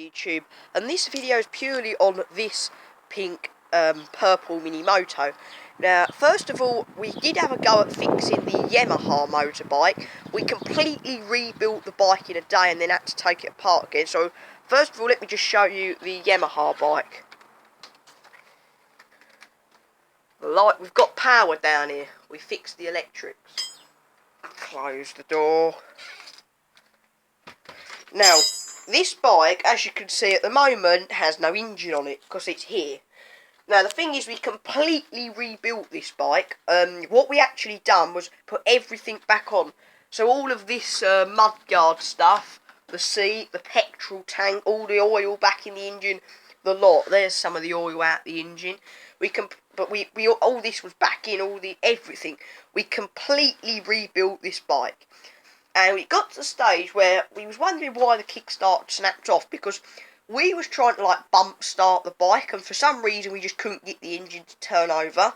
YouTube, and this video is purely on this pink purple mini moto. Now, first of all, we did have a go at fixing the Yamaha motorbike. We completely rebuilt the bike in a day and then had to take it apart again. So, first of all, let me just show you the Yamaha bike. Like, we've got power down here. We fixed the electrics. Close the door. Now, this bike, as you can see at the moment, has no engine on it because it's here. Now, the thing is, we completely rebuilt this bike. What we actually done was put everything back on. So all of this mudguard stuff, the seat, the petrol tank, all the oil back in the engine, the lot. There's some of the oil out the engine. All this was back in, everything. We completely rebuilt this bike. And we got to the stage where we was wondering why the kickstart snapped off, because we was trying to like bump start the bike, and for some reason we just couldn't get the engine to turn over.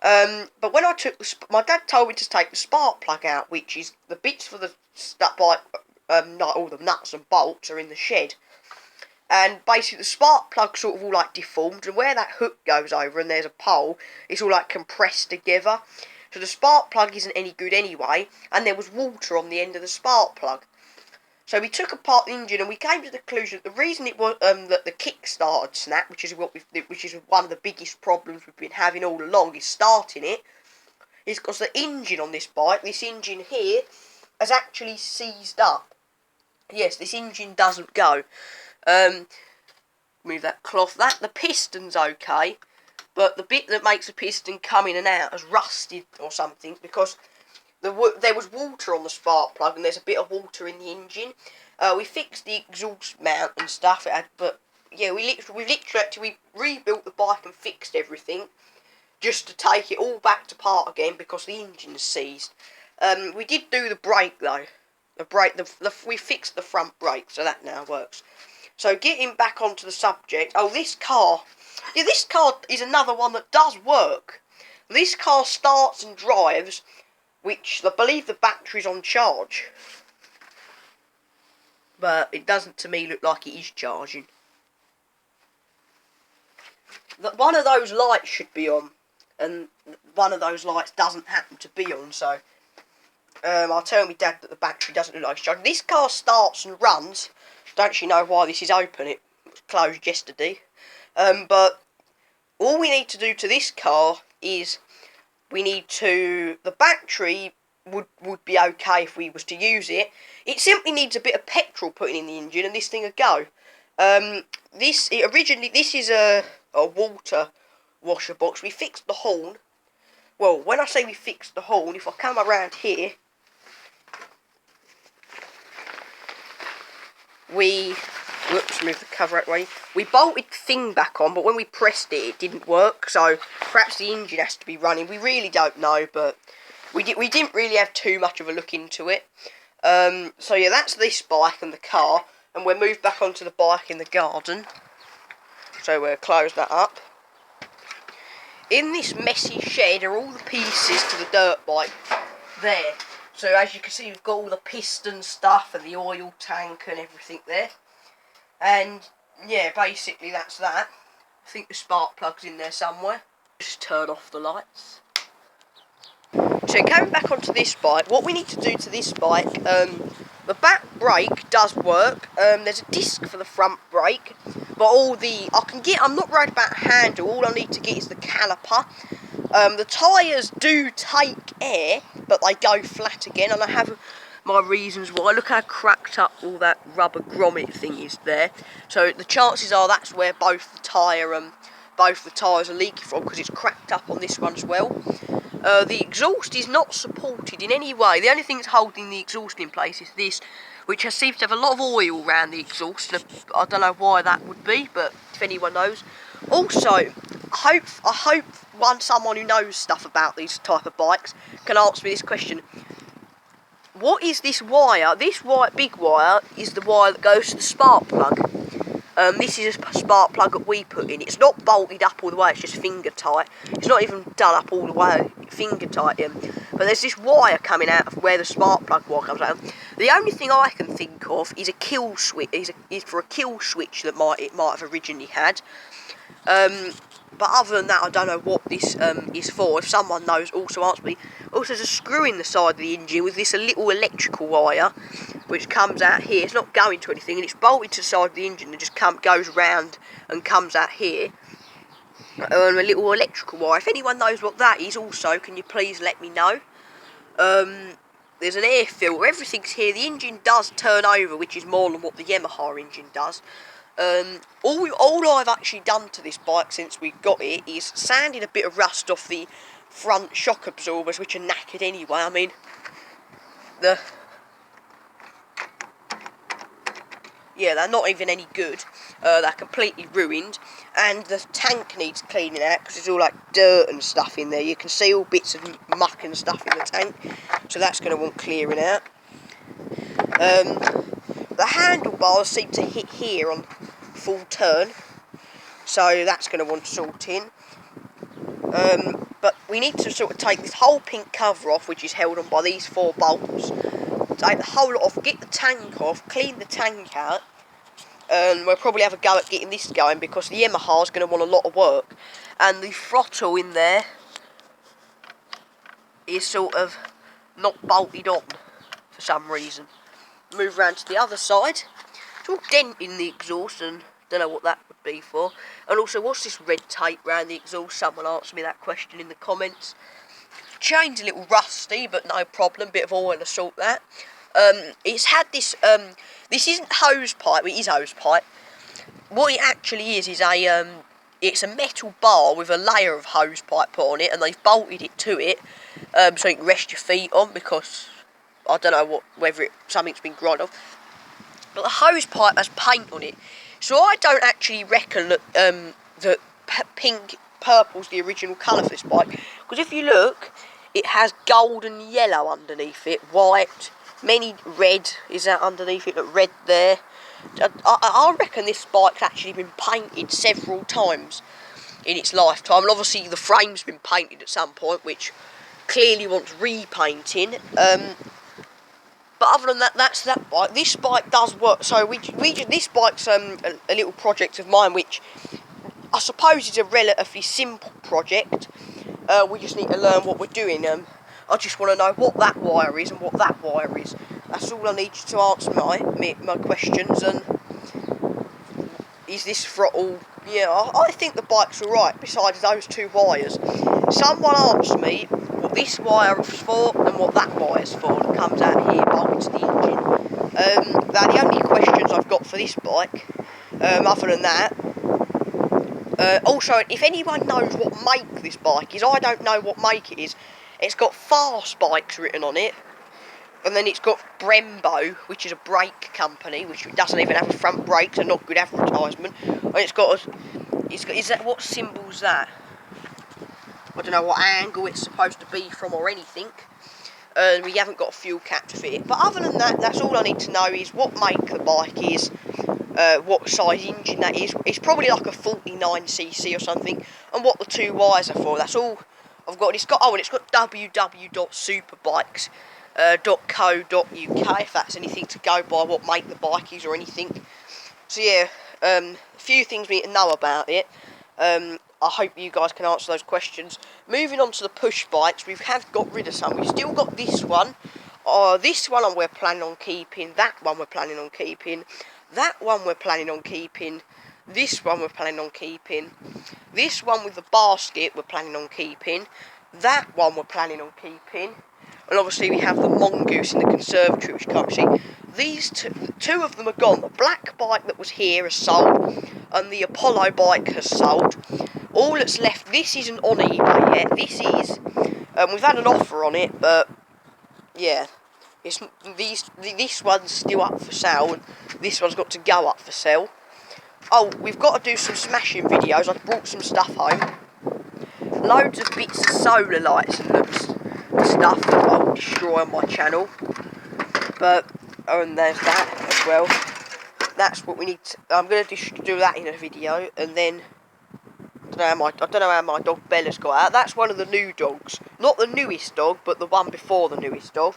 But when I took my dad told me to take the spark plug out, which is the bits for the bike, like all the nuts and bolts are in the shed. And basically the spark plug sort of all like deformed, and where that hook goes over and there's a pole, it's all like compressed together. So the spark plug isn't any good anyway, and there was water on the end of the spark plug. So we took apart the engine and we came to the conclusion that the reason it was that the kickstart had snapped, which is one of the biggest problems we've been having all along, is starting it, is because the engine on this bike, this engine here, has actually seized up. Yes, this engine doesn't go. Move that cloth. The piston's okay, but the bit that makes the piston come in and out has rusted or something, because there was water on the spark plug and there's a bit of water in the engine. We fixed the exhaust mount and stuff, but yeah, we rebuilt the bike and fixed everything just to take it all back to part again because the engine's seized. We did do the brake though. We fixed the front brake, so that now works. So getting back onto the subject, this car is another one that does work. This car starts and drives, which I believe the battery's on charge. But it doesn't to me look like it is charging. One of those lights should be on, and one of those lights doesn't happen to be on, so I'll tell my dad that the battery doesn't look like it's charging. This car starts and runs. Don't actually know why this is open. It was closed yesterday. But all we need to do to this car is the battery would be okay if we was to use it. It simply needs a bit of petrol putting in the engine and this thing will go. This is a water washer box. We fixed the horn. Well, when I say we fixed the horn, if I come around here, move the cover out way. We bolted the thing back on, but when we pressed it, it didn't work. So perhaps the engine has to be running. We really don't know, but we didn't really have too much of a look into it. So yeah, that's this bike and the car, and we'll move back onto the bike in the garden. So we'll close that up. In this messy shed are all the pieces to the dirt bike there. So as you can see, we've got all the piston stuff and the oil tank and everything there. And yeah, basically that's that. I think the spark plug's in there somewhere. Just turn off the lights. So going back onto this bike, what we need to do to this bike, the back brake does work. There's a disc for the front brake, but I'm not worried about handle. All I need to get is the caliper. The tyres do take air, but they go flat again, and I have my reasons why. Look how cracked up all that rubber grommet thing is there. So the chances are that's where both the tyres are leaking from, because it's cracked up on this one as well. The exhaust is not supported in any way. The only thing that's holding the exhaust in place is this, which seems to have a lot of oil around the exhaust. I don't know why that would be, but if anyone knows. Also, I hope someone who knows stuff about these type of bikes can answer me this question. What is this wire? This big wire is the wire that goes to the spark plug. This is a spark plug that we put in. It's not bolted up all the way, it's just finger tight. It's not even done up all the way, finger tight in. But there's this wire coming out of where the spark plug wire comes out. The only thing I can think of is a kill switch. Is for a kill switch that it might have originally had. But other than that, I don't know what this is for. If someone knows, also answer me. Also, there's a screw in the side of the engine with this little electrical wire, which comes out here. It's not going to anything, and it's bolted to the side of the engine and just goes round and comes out here. A little electrical wire. If anyone knows what that is, also, can you please let me know? There's an air filter. Everything's here. The engine does turn over, which is more than what the Yamaha engine does. All I've actually done to this bike since we got it is sanded a bit of rust off the front shock absorbers, which are knackered anyway. I mean, they're not even any good. They're completely ruined, and the tank needs cleaning out because there's all like dirt and stuff in there. You can see all bits of muck and stuff in the tank, so that's going to want clearing out. The handlebars seem to hit here on full turn, so that's going to want sorting. But we need to sort of take this whole pink cover off, which is held on by these 4 bolts. Take the whole lot off, get the tank off, clean the tank out, and we'll probably have a go at getting this going because the Yamaha is going to want a lot of work. And the throttle in there is sort of not bolted on for some reason. Move round to the other side. It's all dent in the exhaust, and don't know what that would be for. And also, what's this red tape round the exhaust? Someone answer me that question in the comments. Chain's a little rusty, but no problem. Bit of oil to sort that. It's had this. This isn't hose pipe. It is hose pipe. What it actually is a. It's a metal bar with a layer of hose pipe put on it, and they've bolted it to it, so you can rest your feet on, because I don't know whether something's been ground off. But the hose pipe has paint on it, so I don't actually reckon that purple's the original colour for this bike. Because if you look, it has gold and yellow underneath it, white, many red is that underneath it, look, red there. I reckon this bike's actually been painted several times in its lifetime, and obviously the frame's been painted at some point, which clearly wants repainting. But other than that, that's that bike. This bike does work. So this bike's a little project of mine, which I suppose is a relatively simple project. We just need to learn what we're doing. I just want to know what that wire is and what that wire is. That's all I need you to answer my questions. And is this throttle? Yeah, I think the bike's alright, besides those 2 wires. Someone asked me what this wire is for and what that wire's for that comes out here bolted to the engine. They're the only questions I've got for this bike. Other than that, also, if anyone knows what make this bike is, I don't know what make it is. It's got Fast Bikes written on it, and then it's got Brembo, which is a brake company, which doesn't even have a front brake, so not good advertisement. And it's got is that what symbol's that? I don't know what angle it's supposed to be from or anything. We haven't got a fuel cap to fit it. But other than that, that's all I need to know is what make the bike is, what size engine that is. It's probably like a 49cc or something, and what the 2 wires are for. That's all I've got. It's got www.superbikes.co.uk if that's anything to go by, what make the bike is or anything. So yeah, a few things we need to know about it. I hope you guys can answer those questions. Moving on to the push bikes, we have got rid of some. We've still got this one. This one we're planning on keeping. That one we're planning on keeping. That one we're planning on keeping. This one we're planning on keeping. This one with the basket we're planning on keeping. That one we're planning on keeping. And obviously we have the mongoose in the conservatory, which you can't see. These two of them are gone. The black bike that was here has sold, and the Apollo bike has sold. All that's left, this isn't on eBay yet. This is, we've had an offer on it, but yeah, this one's still up for sale, and this one's got to go up for sale. Oh, we've got to do some smashing videos. I've brought some stuff home. Loads of bits of solar lights and stuff that I'll destroy on my channel. But, oh, and there's that as well. that's what we need to, I'm going to do that in a video, and then I don't know how my dog Bella's got out. That's one of the new dogs. Not the newest dog, but the one before the newest dog.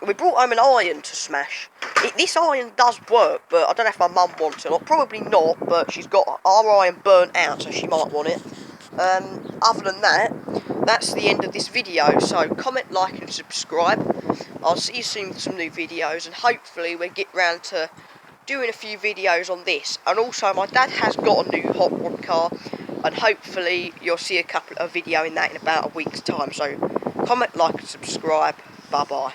We brought home an iron to smash. This iron does work, but I don't know if my mum wants it or not. Probably not, but she's got our iron burnt out, so she might want it. Other than that, that's the end of this video. So comment, like and subscribe. I'll see you soon with some new videos, and hopefully we'll get round to doing a few videos on this. And also my dad has got a new hot rod car, and hopefully you'll see a video in that in about a week's time. So comment, like and subscribe. Bye bye.